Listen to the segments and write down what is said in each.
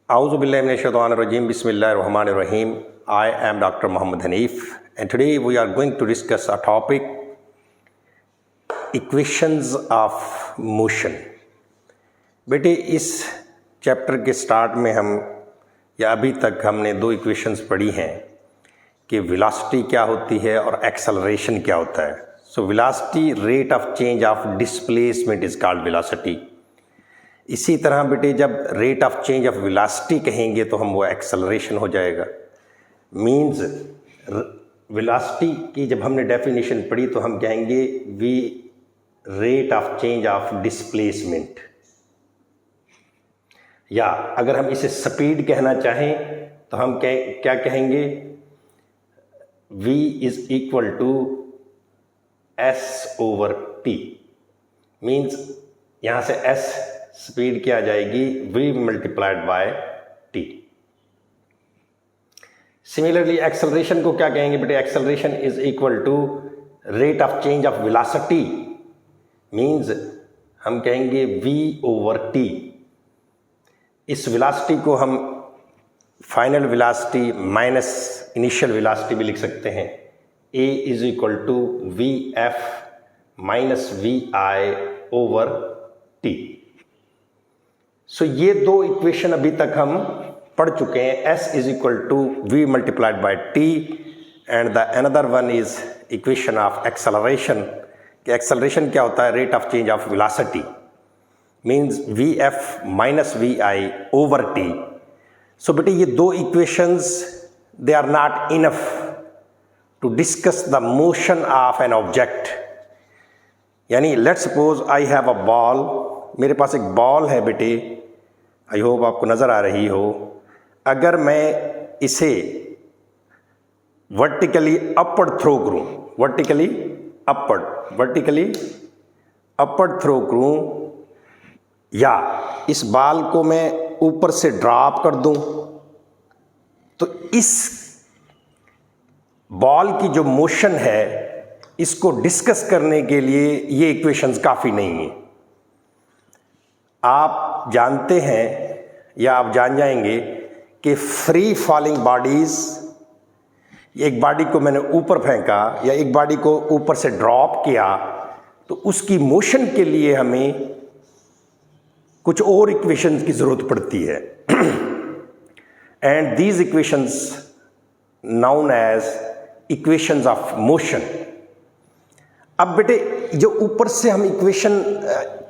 Auzubillahiminash-shaytanir-rajim. Bismillahir-rahmanir-rahim. I am Dr. Muhammad Hanif, and today we are going to discuss a topic, equations of motion. बेटे इस chapter के start में हम या अभी तक हमने दो इक्वेशंस पढ़ी हैं कि वेलोसिटी क्या होती है और एक्सेलरेशन क्या होता है. So velocity rate of change of displacement is called velocity. इसी तरह बेटे जब rate of change of velocity कहेंगे तो हम वो एक्सेलरेशन हो जाएगा. मींस वेलोसिटी की जब हमने डेफिनेशन पढ़ी तो हम कहेंगे we rate of change of displacement, या अगर हम इसे स्पीड कहना चाहें तो हम क्या कहेंगे, v is equal to s over t. Means यहाँ से s स्पीड क्या आ जाएगी, v multiplied by t. Similarly acceleration को क्या कहेंगे बेटे, acceleration is equal to rate of change of velocity. Means हम कहेंगे v ओवर t. इस वेलोसिटी को हम final velocity minus initial velocity भी लिख सकते हैं. a is equal to V F minus V I over T. So ये दो इक्वेशन अभी तक हम पढ़ चुके हैं. s is equal to V multiplied by T and the another one is equation of acceleration. कि एक्सेलरेशन क्या होता है, rate of change of velocity. Means V F minus V I over T. So बेटे ये दो equations they are not enough to discuss the motion of an object. यानी let suppose I have a ball. मेरे पास एक ball है बेटे, I hope आपको नज़र आ रही हो. अगर मैं इसे वर्टिकली अपवर्ड थ्रो करूँ, वर्टिकली अपवर्ड थ्रो करूँ, या इस बॉल को मैं ऊपर से ड्रॉप कर दूं, तो इस बॉल की जो मोशन है इसको डिस्कस करने के लिए ये इक्वेशंस काफ़ी नहीं है. आप जानते हैं या आप जान जाएंगे कि फ्री फॉलिंग बॉडीज, एक बॉडी को मैंने ऊपर फेंका या एक बॉडी को ऊपर से ड्रॉप किया, तो उसकी मोशन के लिए हमें कुछ और इक्वेशंस की ज़रूरत पड़ती है. And these equations known as equations of motion. अब बेटे जो ऊपर से हम इक्वेशन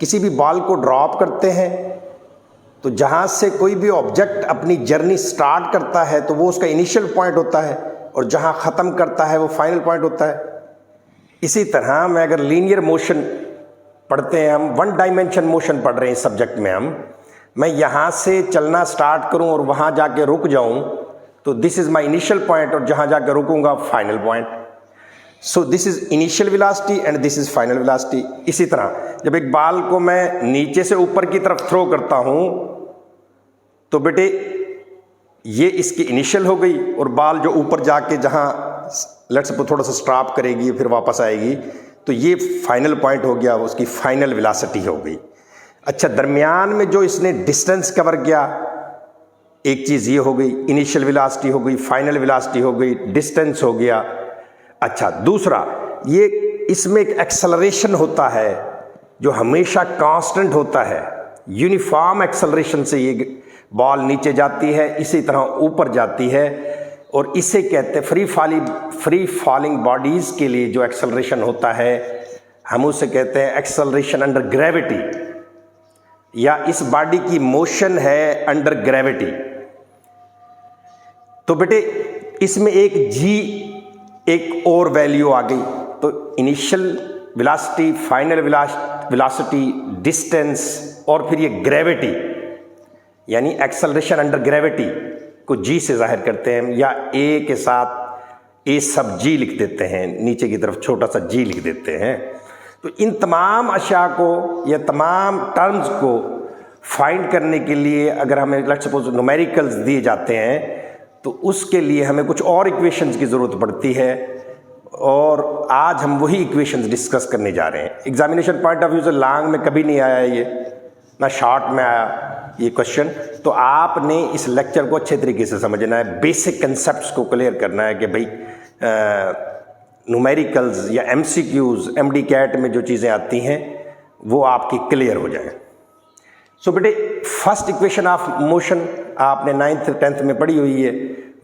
किसी भी बॉल को ड्रॉप करते हैं, तो जहाँ से कोई भी ऑब्जेक्ट अपनी जर्नी स्टार्ट करता है तो वो उसका इनिशियल पॉइंट होता है, और जहाँ ख़त्म करता है वो फाइनल पॉइंट होता है. इसी तरह मैं अगर लीनियर मोशन पढ़ते हैं, हम वन डायमेंशन मोशन पढ़ रहे हैं इस सब्जेक्ट में, मैं यहाँ से चलना स्टार्ट करूँ और वहाँ जाके रुक जाऊँ, तो this is my initial point, और जहाँ जाके रुकूँगा final point. So this is initial velocity and this is final velocity. इसी तरह जब एक बॉल को मैं नीचे से ऊपर की तरफ थ्रो करता हूँ, तो बेटे ये इसकी इनिशियल हो गई, और बॉल जो ऊपर जाके जहाँ लेट्स सपोज थोड़ा सा स्टॉप करेगी फिर वापस आएगी, तो ये फाइनल पॉइंट हो गया, उसकी फाइनल वेलोसिटी हो गई. अच्छा, दरमियान में जो इसने डिस्टेंस कवर किया, एक चीज़ ये हो गई, इनिशियल वेलोसिटी हो गई, फाइनल वेलोसिटी हो गई, डिस्टेंस हो गया. अच्छा, दूसरा ये इसमें एक एक्सेलरेशन होता है जो हमेशा कांस्टेंट होता है. यूनिफॉर्म एक्सेलरेशन से ये बॉल नीचे जाती है, इसी तरह ऊपर जाती है, और इसे कहते हैं फ्री फॉलिंग बॉडीज़ के लिए जो एक्सेलरेशन होता है हम उसे कहते हैं एक्सेलरेशन अंडर ग्रेविटी, या इस बॉडी की मोशन है अंडर ग्रेविटी. तो बेटे इसमें एक और वैल्यू आ गई. तो initial velocity, final velocity, distance, और फिर ये ग्रेविटी, यानी एक्सेलरेशन अंडर ग्रेविटी को जी से जाहिर करते हैं, या ए के साथ ए सब जी लिख देते हैं, नीचे की तरफ छोटा सा जी लिख देते हैं. तो इन तमाम अशिया को या तमाम टर्म्स को फाइंड करने के लिए अगर हमें लेट्स सपोज न्यूमेरिकल्स दिए जाते हैं, तो उसके लिए हमें कुछ और इक्वेशंस की ज़रूरत पड़ती है, और आज हम वही इक्वेशंस डिस्कस करने जा रहे हैं. एग्जामिनेशन पॉइंट ऑफ व्यू से लॉन्ग में कभी नहीं आया ये, ना शॉर्ट में आया. ये क्वेश्चन, तो आपने इस लेक्चर को अच्छे तरीके से समझना है, बेसिक कंसेप्ट्स को क्लियर करना है कि भाई न्यूमेरिकल्स या एमसीक्यूज एमडी कैट में जो चीज़ें आती हैं वो आपकी क्लियर हो जाए। सो बेटे फर्स्ट इक्वेशन ऑफ मोशन आपने 9th 10th में पढ़ी हुई है,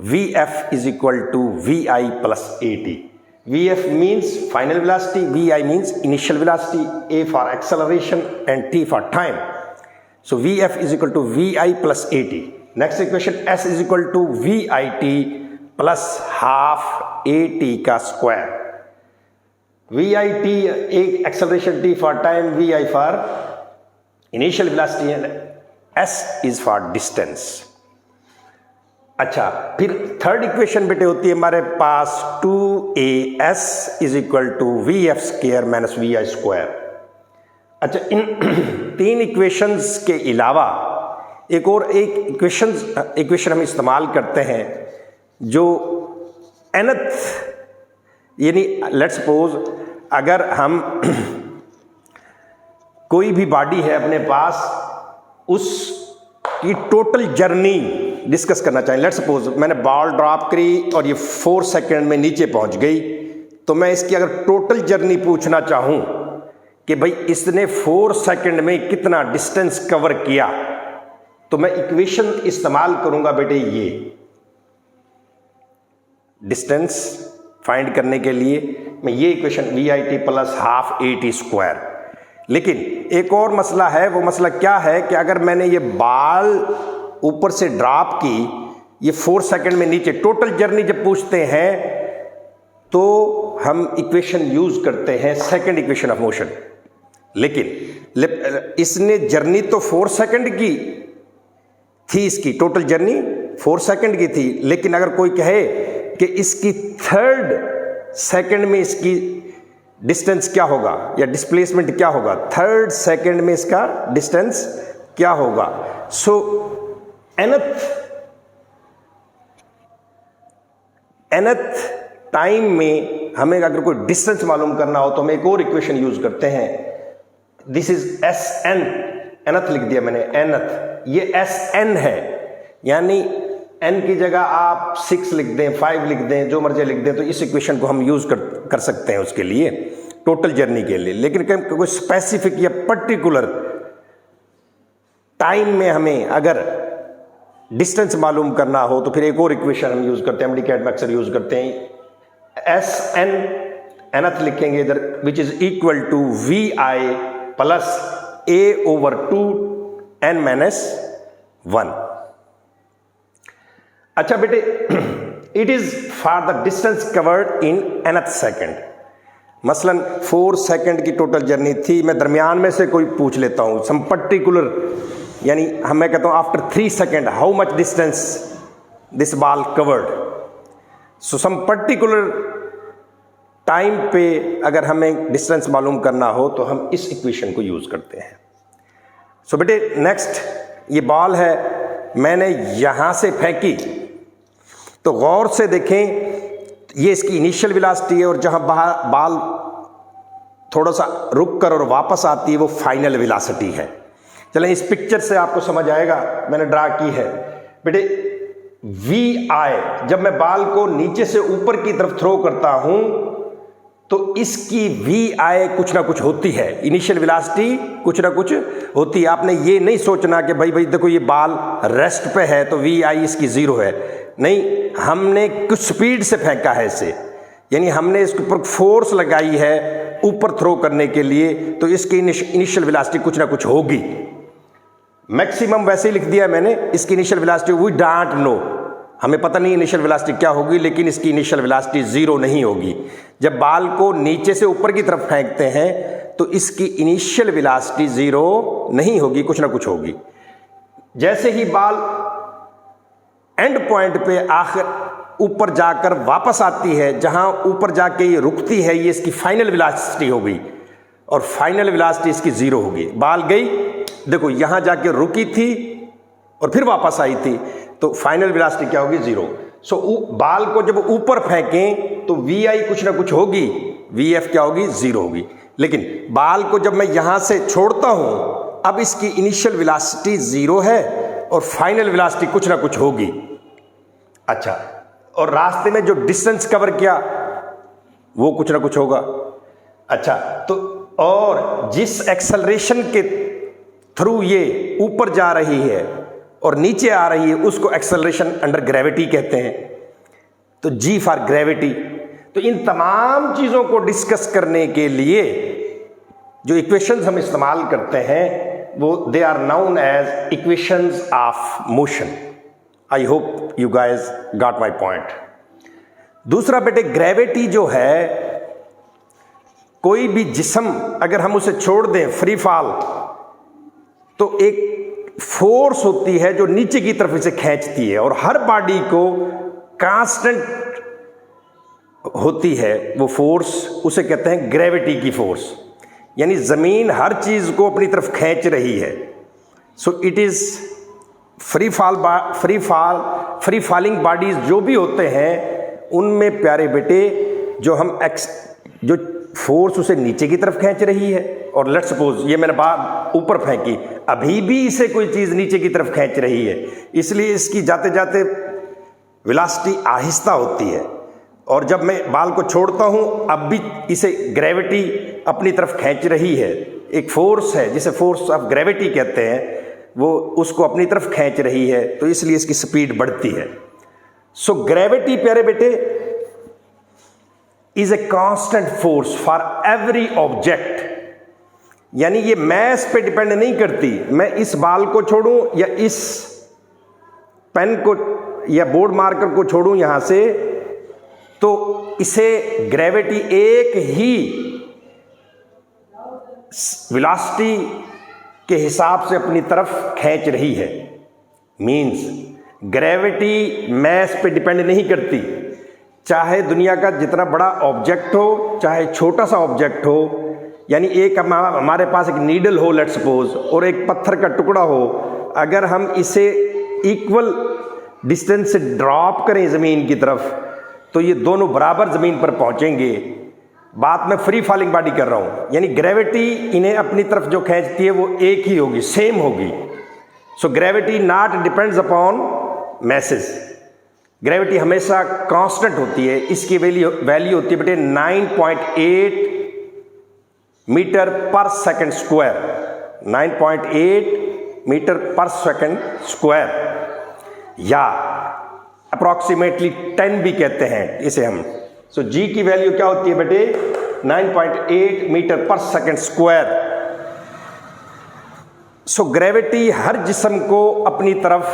V F is equal to V I plus A T. Vf means final velocity, Vi means initial velocity, A for acceleration and T for time. So Vf is equal to Vi plus At. Next equation, S is equal to Vit plus half At का square. Vit एक acceleration, T for time, Vi for initial velocity and S is for distance. अच्छा, फिर third equation बेटे होती है हमारे पास 2as is equal to V F square minus V I square. अच्छा, इन तीन इक्वेशंस के अलावा एक और एक इक्वेशन हम इस्तेमाल करते हैं जो nth, यानी लेट्स सपोज अगर हम कोई भी बॉडी है अपने पास, उसकी टोटल जर्नी डिस्कस करना चाहिए। लेट्स सपोज मैंने बॉल ड्रॉप करी और ये 4 सेकंड में नीचे पहुंच गई, तो मैं इसकी अगर टोटल जर्नी पूछना चाहूं कि भाई इसने 4 सेकंड में कितना डिस्टेंस कवर किया, तो मैं इक्वेशन इस्तेमाल करूंगा बेटे ये डिस्टेंस फाइंड करने के लिए मैं ये equation V I T plus half A T square. लेकिन एक और मसला है, वो मसला क्या है कि अगर मैंने ये बॉल ऊपर से ड्रॉप की, ये 4 सेकंड में नीचे, टोटल जर्नी जब पूछते हैं तो हम इक्वेशन यूज करते हैं सेकंड इक्वेशन ऑफ मोशन। लेकिन इसने जर्नी तो 4 सेकंड की थी, इसकी टोटल जर्नी 4 सेकंड की थी, लेकिन अगर कोई कहे कि इसकी 3rd सेकंड में इसकी डिस्टेंस क्या होगा या डिस्प्लेसमेंट क्या होगा, 3rd सेकंड में इसका डिस्टेंस क्या होगा, सो nth टाइम में हमें अगर कोई डिस्टेंस मालूम करना हो तो हम एक और इक्वेशन यूज करते हैं, this is S N, nth लिख दिया मैंने, nth, ये एस एन है, यानी n की जगह आप 6 लिख दें, 5 लिख दें, जो मर्जी लिख दें, तो इस इक्वेशन को हम यूज कर सकते हैं उसके लिए, टोटल जर्नी के लिए। लेकिन कोई स्पेसिफिक या पर्टिकुलर टाइम में हमें अगर डिस्टेंस मालूम करना हो तो फिर एक और इक्वेशन हम यूज करते हैं, एमडी कैट में अक्सर यूज करते हैं, एस एन, nth लिखेंगे इधर, which is equal to V I plus A over 2 n minus 1। अच्छा बेटे, it is for the distance covered in nth second. मसलन 4 सेकंड की टोटल जर्नी थी, मैं दरमियान में से कोई पूछ लेता हूं सम पर्टिकुलर, यानी मैं कहता हूं after 3 second how much distance this ball covered, so some particular time पे अगर हमें डिस्टेंस मालूम करना हो तो हम इस इक्वेशन को यूज करते हैं। सो बेटे नेक्स्ट, ये बॉल है, मैंने यहां से फेंकी, तो गौर से देखें ये इसकी इनिशियल वेलोसिटी है और जहां बॉल थोड़ा सा रुक कर और वापस आती है वो फाइनल वेलोसिटी है। चलें इस पिक्चर से आपको समझ आएगा, मैंने ड्रा की है बेटे, वी आई जब मैं बॉल को नीचे से ऊपर की तरफ थ्रो करता हूं तो इसकी वी आई कुछ ना कुछ होती है, इनिशियल वेलोसिटी कुछ ना कुछ होती है। आपने ये नहीं सोचना कि भाई देखो ये बॉल रेस्ट पे है तो वी आई इसकी 0 है, नहीं, हमने कुछ स्पीड से फेंका है इसे, यानी हमने इसके ऊपर फोर्स लगाई है ऊपर थ्रो करने के लिए, तो इसकी इनिशियल वेलोसिटी कुछ ना कुछ होगी। मैक्सिमम वैसे ही लिख दिया मैंने, इसकी initial velocity we don't know, हमें पता नहीं इनिशियल वेलोसिटी क्या होगी, लेकिन इसकी इनिशियल वेलोसिटी 0 नहीं होगी। जब बॉल को नीचे से ऊपर की तरफ फेंकते हैं तो इसकी इनिशियल वेलोसिटी 0 नहीं होगी, कुछ ना कुछ होगी। जैसे ही बॉल एंड पॉइंट पे आखिर ऊपर जाकर वापस आती है, जहां ऊपर जाके ये रुकती है, ये इसकी फाइनल वेलोसिटी हो गई और फाइनल वेलोसिटी इसकी 0 होगी। बॉल गई, देखो यहां जाके रुकी थी और फिर वापस आई थी, तो फाइनल वेलोसिटी क्या होगी? 0। सो बॉल को जब ऊपर फेंकें तो वी आई कुछ ना कुछ होगी, वी एफ क्या होगी? 0 होगी। लेकिन बॉल को जब मैं यहां से छोड़ता हूं, अब इसकी इनिशियल वेलोसिटी 0 है और फाइनल वेलोसिटी कुछ ना कुछ होगी। अच्छा, और रास्ते में जो डिस्टेंस कवर किया वो कुछ ना कुछ होगा। अच्छा, तो और जिस एक्सेलरेशन के थ्रू ये ऊपर जा रही है और नीचे आ रही है उसको एक्सेलरेशन अंडर ग्रेविटी कहते हैं। तो जी फॉर ग्रेविटी। तो इन तमाम चीज़ों को डिस्कस करने के लिए जो इक्वेशंस हम इस्तेमाल करते हैं वो they are known as equations of motion. I hope you guys got my point. दूसरा बेटे, ग्रेविटी जो है, कोई भी जिस्म अगर हम उसे छोड़ दें फ्री फॉल, तो एक फोर्स होती है जो नीचे की तरफ इसे खींचती है, और हर बॉडी को कांस्टेंट होती है वो फोर्स, उसे कहते हैं ग्रेविटी की फोर्स। यानी जमीन हर चीज को अपनी तरफ खींच रही है। So it is free falling bodies जो भी होते हैं उनमें प्यारे बेटे जो फोर्स उसे नीचे की तरफ खींच रही है, और लेट्स सपोज ये मैंने बात ऊपर फेंकी, अभी भी इसे कोई चीज नीचे की तरफ खींच रही है, इसलिए इसकी जाते जाते वेलोसिटी आहिस्ता होती है। और जब मैं बाल को छोड़ता हूं अब भी इसे ग्रेविटी अपनी तरफ खींच रही है। एक फोर्स है जिसे फोर्स ऑफ ग्रेविटी कहते हैं, वो उसको अपनी तरफ खींच रही है, तो इसलिए इसकी स्पीड बढ़ती है। सो ग्रेविटी प्यारे बेटे is a constant force for every object. यानी ये मैस पे डिपेंड नहीं करती, मैं इस बाल को छोड़ूं या इस पेन को या बोर्ड मार्कर को छोड़ूं यहां से, तो इसे ग्रेविटी एक ही वेलोसिटी के हिसाब से अपनी तरफ खींच रही है। मींस ग्रेविटी मैस पे डिपेंड नहीं करती, चाहे दुनिया का जितना बड़ा ऑब्जेक्ट हो चाहे छोटा सा ऑब्जेक्ट हो। यानी एक हमारे पास एक नीडल हो लेट्स सपोज, और एक पत्थर का टुकड़ा हो, अगर हम इसे इक्वल डिस्टेंस से ड्रॉप करें ज़मीन की तरफ तो ये दोनों बराबर ज़मीन पर पहुंचेंगे। बात मैं फ्री फॉलिंग बॉडी कर रहा हूं, यानी ग्रेविटी इन्हें अपनी तरफ जो खींचती है वो एक ही होगी, सेम होगी। So gravity not depends upon message, gravity हमेशा कांस्टेंट होती है। इसकी वैल्यू होती है बेटे 9.8 metre per second square, 9.8 metre per second square, या अप्रॉक्सीमेटली 10 भी कहते हैं इसे हम। सो जी की वैल्यू क्या होती है बेटे 9.8 मीटर पर सेकंड स्क्वायर। सो ग्रेविटी हर जिस्म को अपनी तरफ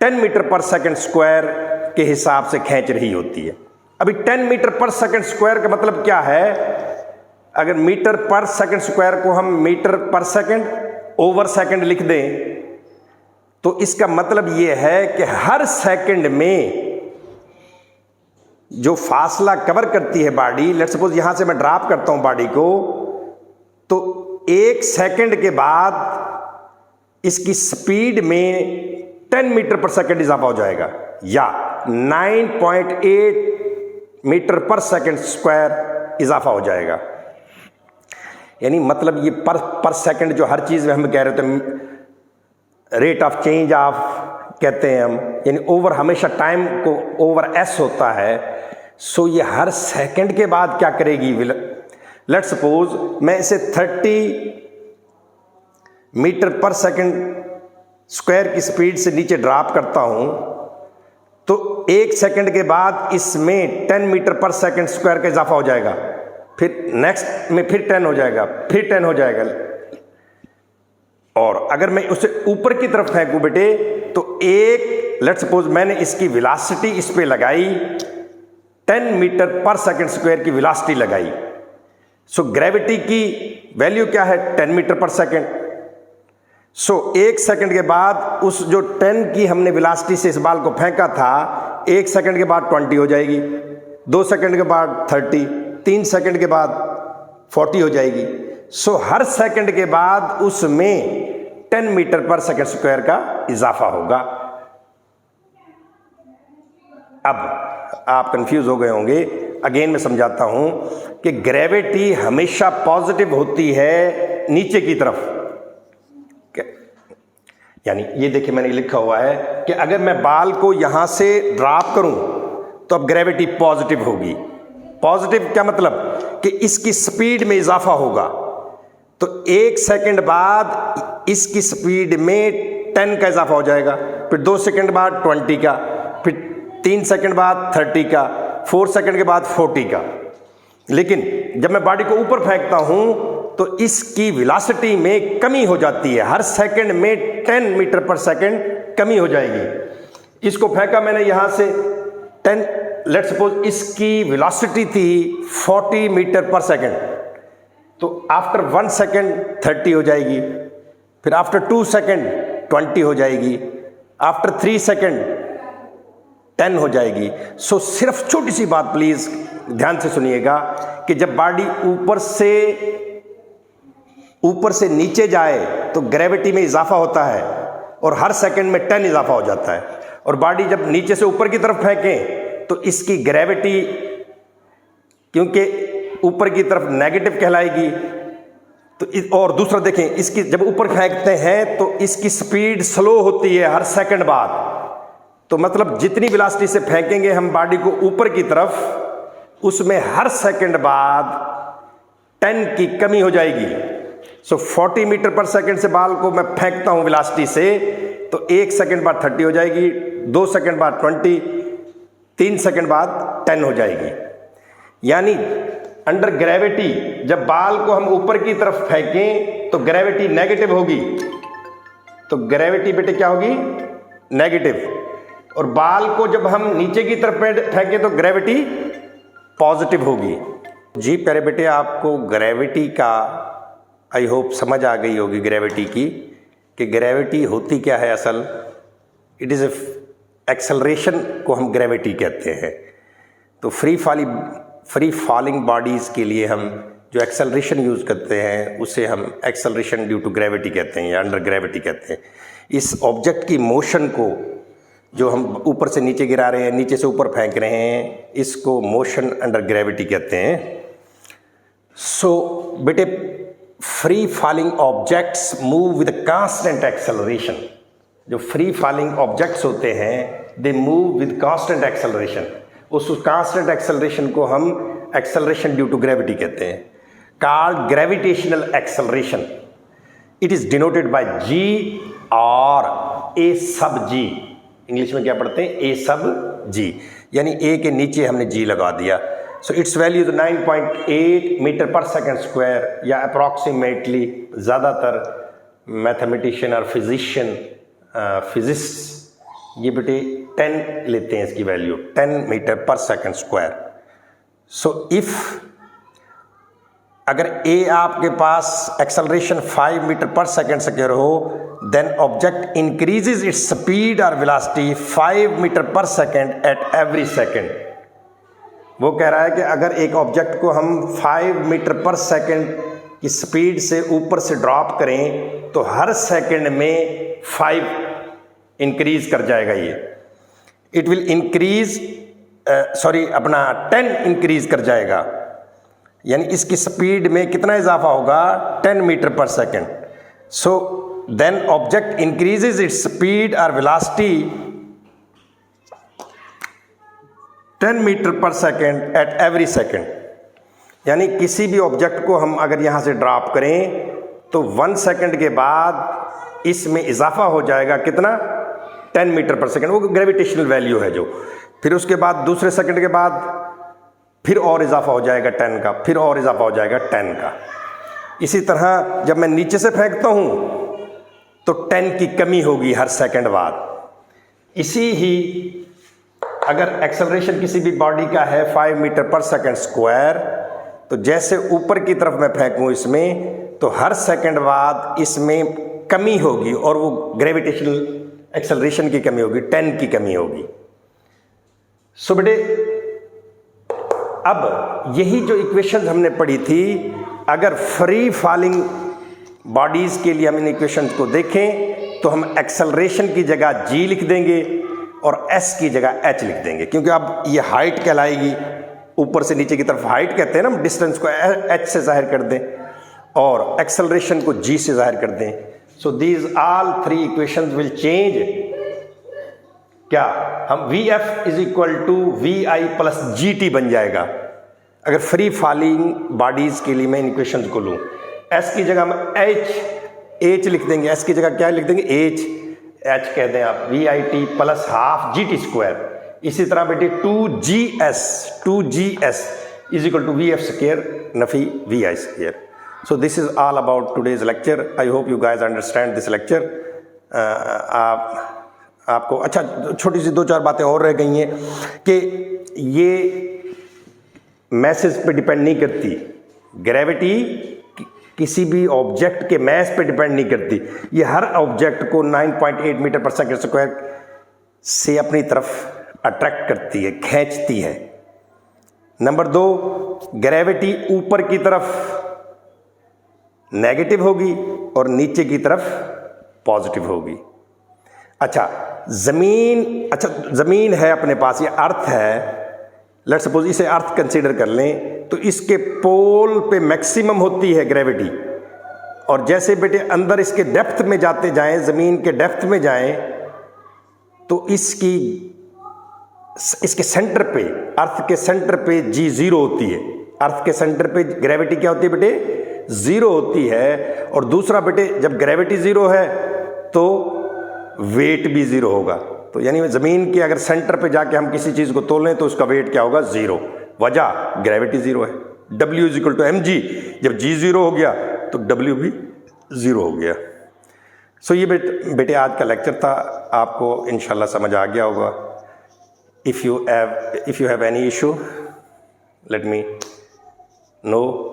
10 मीटर पर सेकंड स्क्वायर के हिसाब से खींच रही होती है। अभी 10 मीटर पर सेकंड स्क्वायर का मतलब क्या है? अगर मीटर पर सेकंड स्क्वायर को हम metre per second over second लिख दें तो इसका मतलब यह है कि हर सेकंड में जो फासला कवर करती है बॉडी, लेट्स सपोज यहां से मैं ड्रॉप करता हूं बॉडी को, तो एक सेकंड के बाद इसकी स्पीड में 10 मीटर पर सेकंड इजाफा हो जाएगा, या 9.8 मीटर पर सेकंड स्क्वायर इजाफा हो जाएगा। यानी मतलब ये पर सेकंड जो हर चीज में हम कह रहे थे रेट ऑफ चेंज ऑफ कहते हैं हम, यानी ओवर हमेशा टाइम को ओवर एस होता है। सो ये हर सेकंड के बाद क्या करेगी? लेट्स सपोज मैं इसे 30 मीटर पर सेकंड स्क्वायर की स्पीड से नीचे ड्रॉप करता हूं, तो एक सेकंड के बाद इसमें 10 मीटर पर सेकंड स्क्वायर का इजाफा हो जाएगा, फिर नेक्स्ट में फिर 10 हो जाएगा, फिर 10 हो जाएगा। और अगर मैं उसे ऊपर की तरफ फेंकूं बेटे, तो एक लेट्स सपोज मैंने इसकी वेलोसिटी इस पे लगाई 10 मीटर पर सेकंड स्क्वायर की वेलोसिटी लगाई। सो ग्रेविटी की वैल्यू क्या है? 10 मीटर पर सेकंड। सो एक सेकंड के बाद उस जो 10 की हमने वेलोसिटी से इस बाल को फेंका था, एक सेकंड के बाद 20 हो जाएगी, 2 सेकंड के बाद 30, 3 सेकंड के बाद 40 हो जाएगी। सो हर सेकंड के बाद उसमें 10 मीटर पर सेकंड स्क्वायर का इजाफा होगा। अब आप कंफ्यूज हो गए होंगे, अगेन मैं समझाता हूं कि ग्रेविटी हमेशा पॉजिटिव होती है नीचे की तरफ, यानी ये देखिए मैंने लिखा हुआ है कि अगर मैं बाल को यहां से ड्रॉप करूं तो अब ग्रेविटी पॉजिटिव होगी। पॉजिटिव क्या मतलब कि इसकी स्पीड में इजाफा होगा, तो 1 सेकंड बाद इसकी स्पीड में 10 का इजाफा हो जाएगा, फिर 2 सेकंड बाद 20 का, फिर 3 सेकंड बाद 30 का, 4 सेकंड के बाद 40 का। लेकिन जब मैं बॉडी को ऊपर फेंकता हूं तो इसकी वेलोसिटी में कमी हो जाती है, हर सेकंड में 10 मीटर पर सेकंड कमी हो जाएगी। इसको फेंका मैंने यहां से 10, लेट्स सपोज इसकी वेलोसिटी थी 40 मीटर पर सेकंड, तो आफ्टर 1 सेकंड 30 हो जाएगी, फिर आफ्टर 2 सेकंड 20 हो जाएगी, आफ्टर 3 सेकंड 10 हो जाएगी। सो सिर्फ छोटी सी बात प्लीज ध्यान से सुनिएगा कि जब बॉडी ऊपर से नीचे जाए तो ग्रेविटी में इजाफा होता है और हर सेकंड में 10 इजाफा हो जाता है, और बॉडी जब नीचे से ऊपर की तरफ फेंकें तो इसकी ग्रेविटी क्योंकि ऊपर की तरफ नेगेटिव कहलाएगी, तो और दूसरा देखें इसकी जब ऊपर फेंकते हैं तो इसकी स्पीड स्लो होती है हर सेकंड बाद, तो मतलब जितनी वेलोसिटी से फेंकेंगे हम बॉडी को ऊपर की तरफ, उसमें हर सेकंड बाद 10 की कमी हो जाएगी। सो 40 मीटर पर सेकंड से बाल को मैं फेंकता हूं वेलोसिटी से, तो 1 सेकंड बाद 30 हो जाएगी, 2 सेकंड बाद 20, 3 सेकंड बाद 10 हो जाएगी। यानी अंडर ग्रेविटी जब बाल को हम ऊपर की तरफ फेंकें तो ग्रेविटी नेगेटिव होगी, तो ग्रेविटी बेटे क्या होगी? नेगेटिव। और बाल को जब हम नीचे की तरफ फेंकें तो ग्रेविटी पॉजिटिव होगी। जी प्यारे बेटे, आपको ग्रेविटी का आई होप समझ आ गई होगी गैविटी की, कि ग्रेविटी होती क्या है असल। इट इज़ एक्सेलरेशन को हम ग्रेविटी कहते हैं। तो फ्री फॉलिंग बॉडीज़ के लिए हम जो एक्सेलरेशन यूज़ करते हैं उसे हम एक्सेलरेशन ड्यू टू ग्रेविटी कहते हैं या अंडर ग्रेविटी कहते हैं। इस ऑब्जेक्ट की मोशन को जो हम ऊपर से नीचे गिरा रहे हैं, नीचे से ऊपर फेंक रहे हैं, इसको मोशन अंडर ग्रेविटी कहते हैं। सो बेटे, free falling objects move with constant acceleration. जो फ्री फॉलिंग ऑब्जेक्ट्स होते हैं they move with constant acceleration. उस कांस्टेंट एक्सेलरेशन को हम एक्सेलरेशन ड्यू टू ग्रेविटी कहते हैं, called gravitational acceleration. It is denoted by G और ए सब जी। इंग्लिश में क्या पढ़ते हैं? ए सब जी, यानी ए के नीचे हमने जी लगा दिया। So its value 9.8 metre per second square, या अप्रॉक्सीमेटली ज़्यादातर मैथमेटिशियन और फिजिसिस्ट ये बेटे 10 लेते हैं इसकी वैल्यू, 10 metre per second square. So if अगर ए आपके पास acceleration 5 metre per second square हो, then object increases its speed और velocity 5 metre per second at every second. वो कह रहा है कि अगर एक ऑब्जेक्ट को हम 5 मीटर पर सेकंड की स्पीड से ऊपर से ड्रॉप करें तो हर सेकंड में 5 इंक्रीज कर जाएगा। ये इट विल इंक्रीज 10 इंक्रीज कर जाएगा, यानी इसकी स्पीड में कितना इजाफा होगा? 10 metre per second. So then object increases its speed और velocity 10 metre per second at every second. यानी किसी भी ऑब्जेक्ट को हम अगर यहाँ से ड्रॉप करें तो 1 सेकंड के बाद इसमें इजाफा हो जाएगा कितना? 10 मीटर पर सेकंड। वो ग्रेविटेशनल वैल्यू है जो। फिर उसके बाद दूसरे सेकंड के बाद फिर और इजाफा हो जाएगा 10 का, फिर और इजाफा हो जाएगा 10 का। इसी तरह जब मैं नीचे से फेंकता हूँ तो 10 की कमी होगी हर सेकंड बाद। इसी ही अगर एक्सेलरेशन किसी भी बॉडी का है 5 मीटर पर सेकंड स्क्वायर, तो जैसे ऊपर की तरफ मैं फेंकूं इसमें तो हर सेकंड बाद इसमें कमी होगी और वो ग्रेविटेशनल एक्सेलरेशन की कमी होगी, 10 की कमी होगी। सो बेटे, अब यही जो इक्वेशन हमने पढ़ी थी, अगर फ्री फॉलिंग बॉडीज के लिए हम इन इक्वेशन को देखें तो हम एक्सेलरेशन की जगह g लिख देंगे और s की जगह h लिख देंगे, क्योंकि अब ये हाइट कहलाएगी। ऊपर से नीचे की तरफ हाइट कहते हैं ना, डिस्टेंस को h से जाहिर कर दें। और एक्सेलरेशन को g से जाहिर कर दें। So these all three equations will change. क्या हम Vf is equal to Vi plus GT बन जाएगा अगर फ्री फॉलिंग बॉडीज के लिए मैं इन इक्वेशंस को लूँ। S की जगह हम H लिख देंगे, S की जगह क्या लिख देंगे H कह दें आप VIT plus half GT square. इसी तरह बेटे 2GS is equal to VF square नफी VI square. So this is all about today's lecture. I hope you guys understand this lecture. आपको अच्छा छोटी सी दो चार बातें और रह गई हैं कि ये मैसेज पे डिपेंड नहीं करती, ग्रेविटी किसी भी ऑब्जेक्ट के मैस पे डिपेंड नहीं करती। ये हर ऑब्जेक्ट को 9.8 मीटर पर सेकंड स्क्वायर से अपनी तरफ अट्रैक्ट करती है, खींचती है। नंबर 2, ग्रेविटी ऊपर की तरफ नेगेटिव होगी और नीचे की तरफ पॉजिटिव होगी। अच्छा जमीन है अपने पास, ये अर्थ है, लेट सपोज इसे अर्थ कंसीडर कर लें, तो इसके पोल पे मैक्सिमम होती है ग्रेविटी। और जैसे बेटे अंदर इसके डेप्थ में जाते जाएं, जमीन के डेप्थ में जाएं, तो इसके सेंटर पे, अर्थ के सेंटर पे G0 होती है। अर्थ के सेंटर पे ग्रेविटी क्या होती है बेटे? 0 होती है। और दूसरा बेटे जब ग्रेविटी 0 है तो वेट भी 0 होगा। तो यानी ज़मीन के अगर सेंटर पे जाके हम किसी चीज़ को तोलें तो उसका वेट क्या होगा? 0। वजह ग्रेविटी 0 है। W is equal to mg। जब G 0 हो गया तो W भी 0 हो गया। सो ये बेटे आज का लेक्चर था, आपको इंशाल्लाह समझ आ गया होगा। If you have any issue let me know.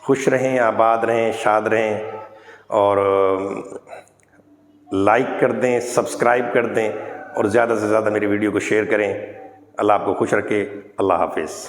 खुश रहें, आबाद रहें, शाद रहें और लाइक कर दें, सब्सक्राइब कर दें और ज़्यादा से ज़्यादा मेरी वीडियो को शेयर करें। अल्लाह आपको खुश रखे। अल्लाह हाफिज़।